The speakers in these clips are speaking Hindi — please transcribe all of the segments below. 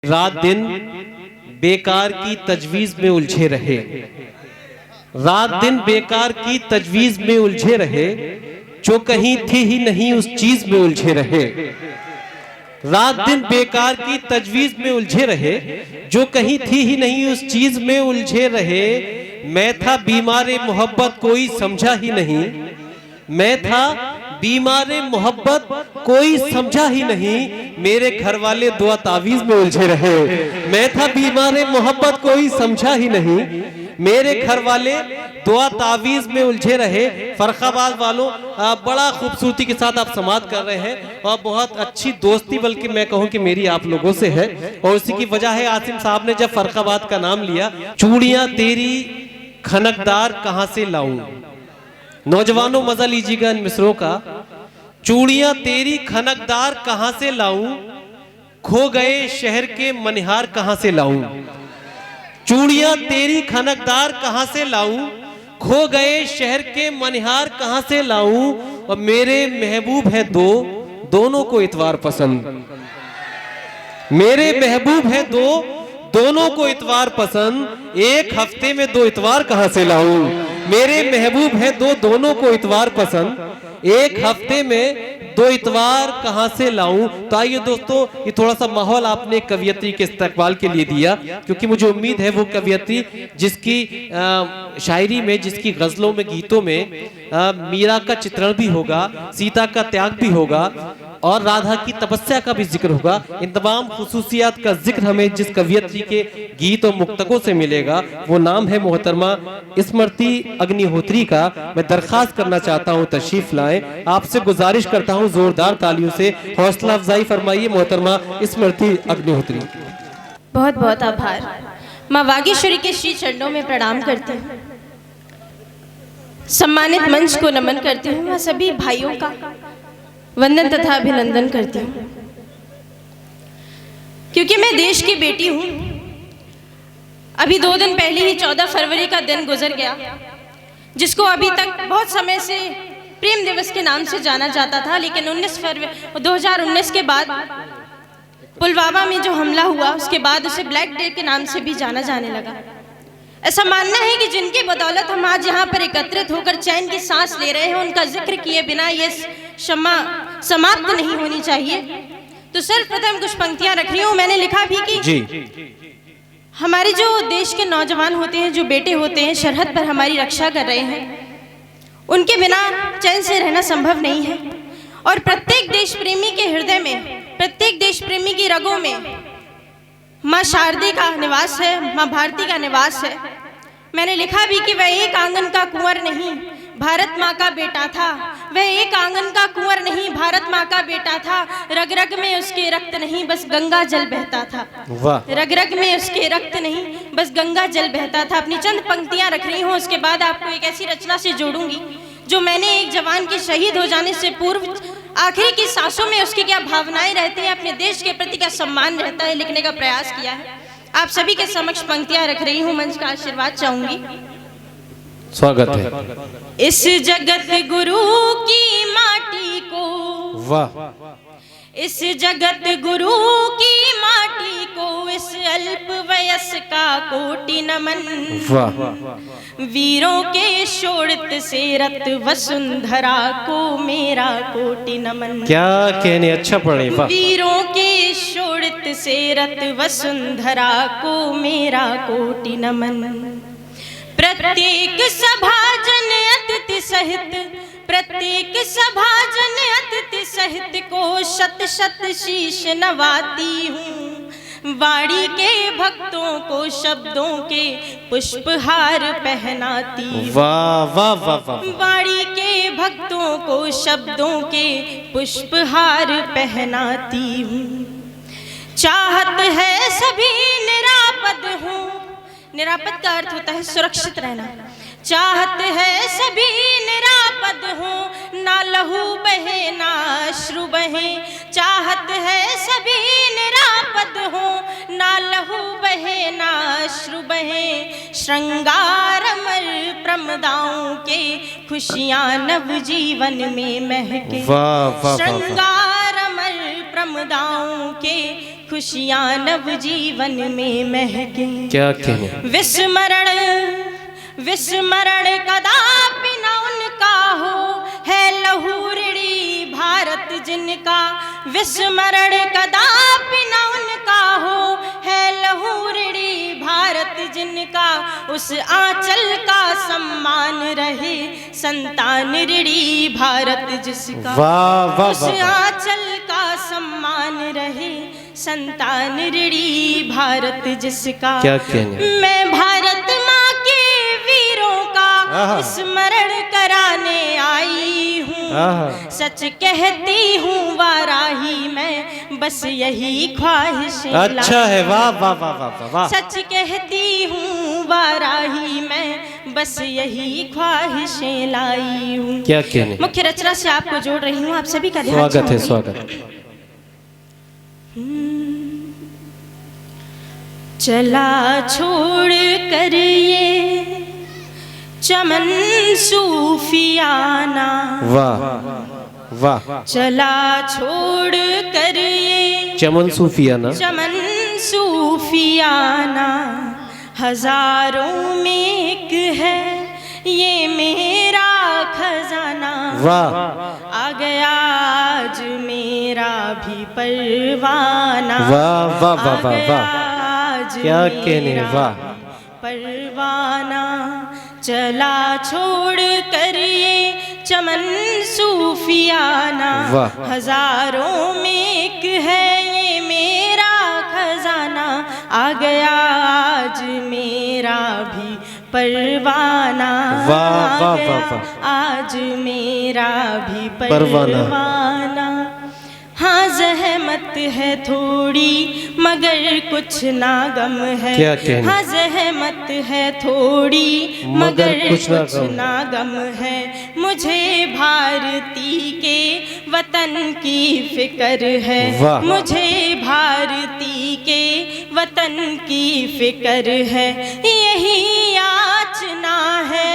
रात दिन बेकार की तजवीज में उलझे रहे, रात दिन बेकार की तजवीज में उलझे रहे, जो कहीं थी ही नहीं उस चीज में उलझे रहे। रात दिन बेकार की तजवीज में उलझे रहे, जो कहीं थी ही नहीं उस चीज में उलझे रहे। मैं था बीमारे मोहब्बत कोई समझा ही नहीं, मैं था बीमारे मोहब्बत कोई समझा ही नहीं, मेरे घर वाले दुआ तावीज में उलझे रहे। मैं था बीमारे मोहब्बत कोई समझा ही नहीं, मेरे घर वाले दुआ तावीज में उलझे रहे। फर्रुखाबाद वालों, बड़ा खूबसूरती के साथ आप समात कर रहे हैं और बहुत अच्छी दोस्ती बल्कि मैं कहूं कि मेरी आप लोगों से है, और उसी की वजह है आसिम साहब ने जब फर्रुखाबाद का नाम लिया। चूड़ियां तेरी खनकदार कहां से लाऊं, नौजवानों मजा लीजिएगा इन मिसरों का। चूड़ियां तेरी खनकदार कहां से लाऊं, खो गए शहर के मनिहार कहां से लाऊं। चूड़ियां तेरी खनकदार कहां से लाऊं, खो गए शहर के मनिहार कहां से लाऊं। और मेरे महबूब है दो, दोनों को इतवार पसंद। मेरे महबूब है दो, दोनों को इतवार पसंद। एक हफ्ते में दो इतवार कहां से लाऊं। मेरे महबूब है दो, दोनों को इतवार पसंद। एक हफ्ते में दो इतवार कहां से लाऊं। तो आइए दोस्तों, ये थोड़ा सा माहौल आपने कवियत्री के इस्तकबाल के लिए दिया, क्योंकि मुझे उम्मीद है वो कवियत्री जिसकी शायरी में, जिसकी गजलों में, गीतों में मीरा का चित्रण भी होगा, सीता का त्याग भी होगा और राधा की तपस्या का भी जिक्र होगा। इन तमाम खुसूसियात का जिक्र हमें जिस कवियत्री के गीत और मुक्तकों से मिलेगा वो नाम है मोहतरमा स्मृति अग्निहोत्री का। मैं दरखास्त करना चाहता हूँ तशरीफ लाएं। आपसे गुजारिश करता हूँ जोरदार तालियों से हौसला अफजाई फरमाइए मोहतरमा स्मृति अग्निहोत्री। बहुत बहुत आभार। माँ वागीश्वरी के श्री चरणों में प्रणाम करती हूँ, सम्मानित मंच को नमन करती हूँ, मैं सभी भाइयों का वंदन तथा अभिनंदन करती हूँ, क्योंकि मैं देश की बेटी हूँ। अभी 2 दिन पहले ही 14 फरवरी का दिन गुजर गया, जिसको अभी तक बहुत समय से प्रेम दिवस के नाम से जाना जाता था, लेकिन 19 फरवरी 2019 के बाद पुलवामा में जो हमला हुआ उसके बाद उसे ब्लैक डे के नाम से भी जाना जाने लगा। ऐसा मानना है कि जिनकी बदौलत हम आज यहाँ पर एकत्रित होकर चैन की सांस ले रहे हैं, उनका जिक्र किए बिना ये क्षमा समाप्त नहीं होनी चाहिए। तो सर्वप्रथम कुछ पंक्तियां रख रही हूँ। मैंने लिखा भी कि हमारे जो देश के नौजवान होते हैं, जो बेटे होते हैं, सरहद पर हमारी रक्षा कर रहे हैं, उनके बिना चैन से रहना संभव नहीं है। और प्रत्येक देश प्रेमी के हृदय में, प्रत्येक देश प्रेमी की रगों में माँ शारदे का निवास है, माँ भारती का निवास है। मैंने लिखा भी कि वह एक आंगन का कुंवर नहीं, भारत माँ का बेटा था। वह एक आंगन का कुंवर नहीं, भारत माँ का बेटा था। रग रग में उसके रक्त नहीं, बस गंगा जल बहता था। रग रग में उसके रक्त नहीं, बस गंगा जल बहता था। अपनी चंद पंक्तियां रख रही हूँ, उसके बाद आपको एक ऐसी रचना से जोड़ूंगी जो मैंने एक जवान के शहीद हो जाने से पूर्व आखिरी की सांसों में उसकी क्या भावनाएं रहती हैं, अपने देश के प्रति क्या सम्मान रहता है, लिखने का प्रयास किया है। आप सभी के समक्ष पंक्तियां रख रही हूँ, मंच का आशीर्वाद चाहूंगी। स्वागत है। इस जगत गुरु की माटी को, वाह, इस जगत गुरु की माटी को, इस अल्प वयस का कोटि नमन। वाह। वीरों के शोणित से रत वसुंधरा को मेरा कोटि नमन। क्या कहने, अच्छा पढ़े। वीरों के शोणित से रत वसुंधरा को मेरा कोटि नमन। प्रत्येक सभाजन अतिथि सहित, प्रत्येक सभाजन अतिथि सहित को शत शत शीश नवाती हूँ। वाणी के भक्तों को शब्दों के पुष्पहार पहनाती हूँ। वाह वाह वाह वाह। वाणी के भक्तों को शब्दों के पुष्पहार पहनाती हूँ। चाहत है सभी निरापद हूँ, निरापद का अर्थ होता है सुरक्षित रहना। चाहत है सभी निरापद हो, ना लहू बहे ना अश्रु बहे। चाहत है सभी निरापद हो, ना लहू बहे ना अश्रु बहे। श्रृंगार अमर प्रमदाओं के, खुशियां नव जीवन में महके। श्रृंगार अमर प्रमदाओं के खुशियां नव जीवन में महके। क्या कहने, विस्मरण विस्मरण कदापि न उनका हो, है लहू ऋणी भारत जिनका। विस्मरण कदापि न उनका हो, है लहू ऋणी भारत जिनका। उस आंचल का सम्मान रहे संतान ऋणी भारत जिसका। वाह वाह उस आंचल का सम्मान रहे संतान ऋणी भारत जिसका। क्या कहने, मैं भारत माँ के वीरों का स्मरण कराने आई हूँ। सच कहती हूँ वाराही मैं, बस यही ख्वाहिश। अच्छा है, वाह वाह वाह वाह वाह। सच कहती हूँ वाराही मैं, बस यही ख्वाहिशें लाई हूँ। क्या कहने, मुख्य रचना से आपको जोड़ रही हूँ, आप सभी का ध्यान स्वागत है, चाहूंगी। स्वागत। चला छोड़ कर ये चमन सूफियाना। वाह वाह, चला छोड़ कर ये चमन सूफियाना। चमन सूफियाना। हजारों में एक है ये मेरा खजाना। वाह, आ गया आज मेरा भी परवाना। वाह वाह वाह वाह वाह, क्या कहने, वाह। परवाना चला छोड़ कर ये चमन सूफियाना। वाह। हजारों में एक है ये मेरा खजाना। आ गया आज मेरा भी परवाना। वाह वाह वाह वाह, आज मेरा भी परवाना। परवाना। हाँ जहमत है थोड़ी मगर कुछ ना गम है। क्या कहने, हाँ जहमत है थोड़ी मगर कुछ ना गम है। मुझे भारती के वतन की फिक्र है। वाह। मुझे भारती के वतन की फिक्र है। यही याचना है,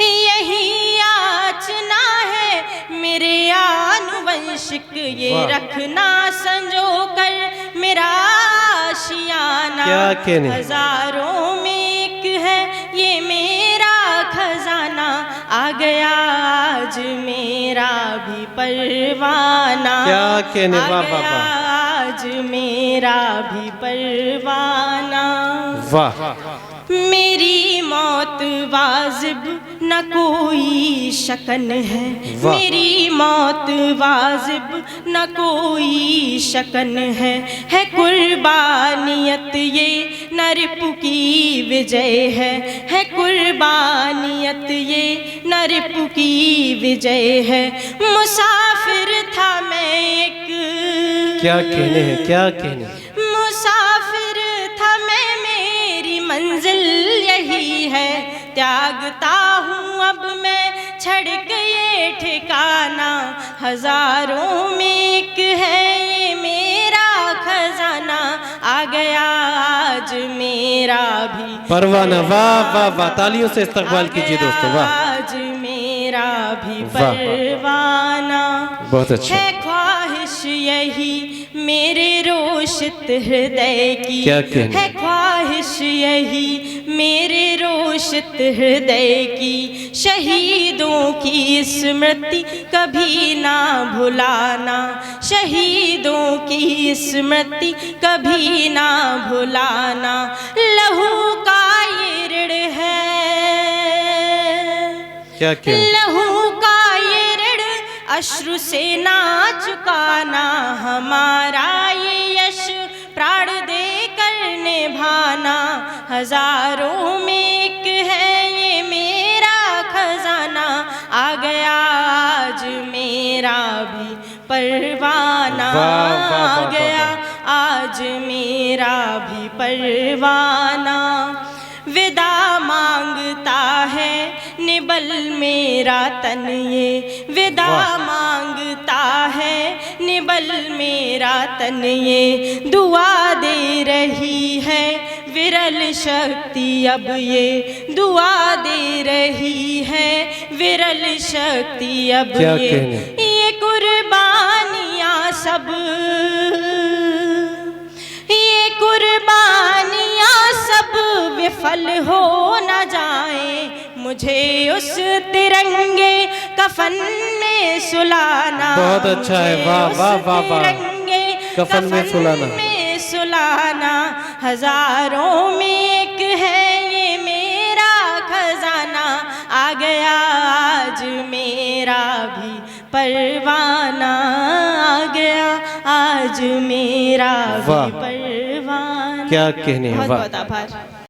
यही याचना है मेरे आनुवंशिक। ये रखना संजो कर मेरा आशियाना। क्या कहने, हजारों में एक है ये मेरा खजाना। आ गया आज मेरा भी परवाना। क्या कहने, वाह वाह आ गया वाह, आज मेरा भी परवाना। वाह। मेरी मौत वाजिब न कोई शकन है। मेरी मौत वाजिब न कोई शकन है कुर्बानियत ये नरपु की विजय है कुर्बानियत ये नरपु की विजय है। मुसाफिर था मैं एक, क्या कहने हैं, क्या कहने, मुसाफिर था मैं, मेरी मंजिल यही है। त्यागता हूँ अब मैं छड़ के ये ठिकाना। हजारों में एक है ये मेरा खजाना। आ गया आज मेरा भी परवाना। वाह वाह वाह, तालियों से इस्तकबाल कीजिए दोस्तों, वाह। आज मेरा भी वाह। परवाना। बहुत अच्छा। है ख्वाहिश यही मेरे रोशित हृदय की। क्या कहने, है ख्वाहिश यही मेरे रोशित हृदय की। शहीदों की स्मृति कभी ना भुलाना। शहीदों की स्मृति कभी ना भुलाना। लहू का ये ऋण है, क्या कहने, लहू का ये ऋण अश्रु से ना चुकाना। हमारा ये यश प्राण दे कर निभाना। हजारों में एक है ये मेरा खजाना। आ गया आज मेरा भी परवाना। आ गया आज मेरा भी परवाना। विदा मांगता है निबल मेरा तन ये। विदा मांगता है निबल मेरा तन ये। दुआ दे रही है विरल शक्ति अब ये। दुआ दे रही है विरल शक्ति अब ये कुर्बान हो न जाए, मुझे उस तिरंगे कफन में सुलाना। बहुत अच्छा है, वाह वाह वाह वाह। कफन में सुलाना, हजारों में एक है ये मेरा खजाना। आ गया आज मेरा भी परवाना, आ गया आज मेरा भी परवाना। क्या कहने, बहुत वाह। बहुत आभार।